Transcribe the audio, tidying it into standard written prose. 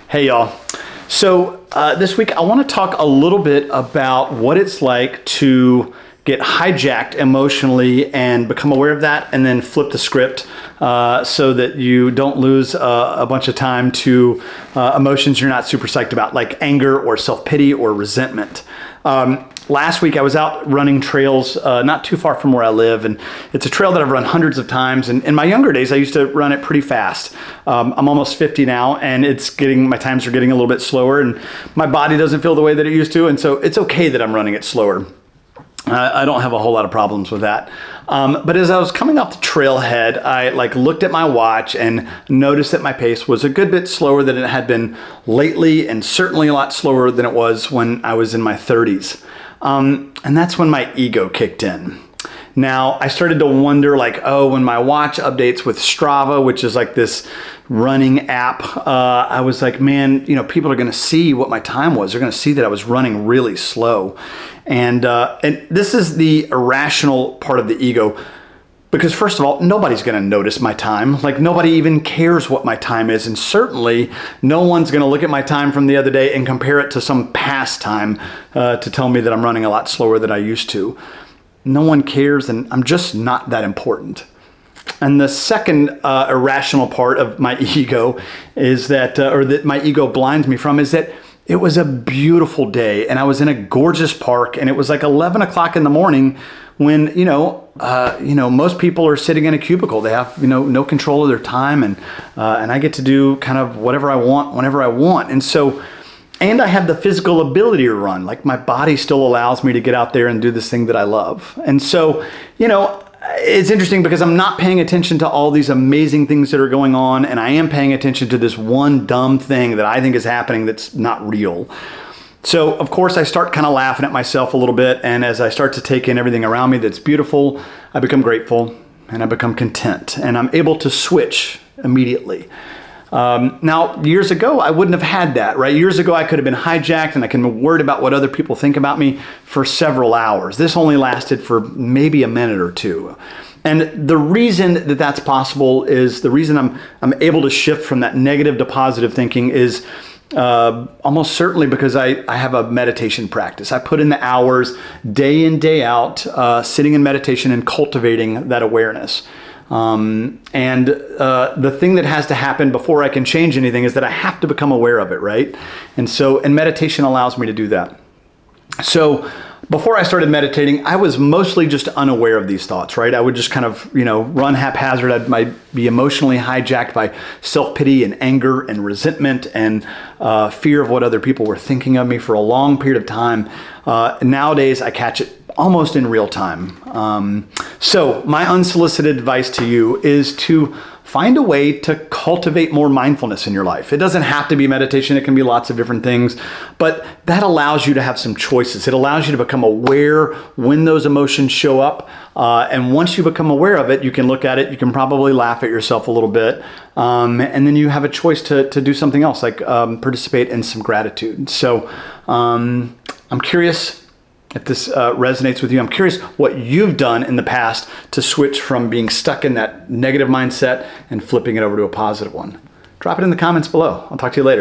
Hey y'all. So this week I want to talk a little bit about what it's like to get hijacked emotionally and become aware of that, and then flip the script so that you don't lose a bunch of time to emotions you're not super psyched about, like anger or self-pity or resentment. Last week I was out running trails not too far from where I live, and it's a trail that I've run hundreds of times. And in my younger days I used to run it pretty fast. I'm almost 50 now, and my times are getting a little bit slower, and my body doesn't feel the way that it used to, and so it's okay that I'm running it slower. I don't have a whole lot of problems with that. But as I was coming off the trailhead, I looked at my watch and noticed that my pace was a good bit slower than it had been lately, and certainly a lot slower than it was when I was in my 30s. And that's when my ego kicked in. Now, I started to wonder, when my watch updates with Strava, which is like this running app, I was like, man, people are going to see what my time was. They're going to see that I was running really slow. And this is the irrational part of the ego, because first of all, nobody's going to notice my time. Nobody even cares what my time is. And certainly no one's going to look at my time from the other day and compare it to some past time to tell me that I'm running a lot slower than I used to. No one cares, and I'm just not that important. And the second irrational part of my ego is that my ego blinds me from, is that it was a beautiful day and I was in a gorgeous park, and it was like 11 o'clock in the morning when, most people are sitting in a cubicle. They have, no control of their time, and I get to do kind of whatever I want, whenever I want. And I have the physical ability to run. My body still allows me to get out there and do this thing that I love. And so, it's interesting because I'm not paying attention to all these amazing things that are going on, and I am paying attention to this one dumb thing that I think is happening that's not real. So, of course, I start kind of laughing at myself a little bit, and as I start to take in everything around me that's beautiful, I become grateful and I become content, and I'm able to switch immediately. Now, years ago, I wouldn't have had that, right? Years ago, I could have been hijacked, and I could have been worried about what other people think about me for several hours. This only lasted for maybe a minute or two. And the reason that that's possible is, the reason I'm able to shift from that negative to positive thinking is almost certainly because I have a meditation practice. I put in the hours day in, day out, sitting in meditation and cultivating that awareness. The thing that has to happen before I can change anything is that I have to become aware of it, right? And meditation allows me to do that. So before I started meditating, I was mostly just unaware of these thoughts, right? I would just kind of, run haphazard. I might be emotionally hijacked by self-pity and anger and resentment and fear of what other people were thinking of me for a long period of time. Nowadays, I catch it almost in real time. So my unsolicited advice to you is to find a way to cultivate more mindfulness in your life. It doesn't have to be meditation. It can be lots of different things, but that allows you to have some choices. It allows you to become aware when those emotions show up. And once you become aware of it, you can look at it. You can probably laugh at yourself a little bit. And then you have a choice to do something else, like participate in some gratitude. So I'm curious if this resonates with you. I'm curious what you've done in the past to switch from being stuck in that negative mindset and flipping it over to a positive one. Drop it in the comments below. I'll talk to you later.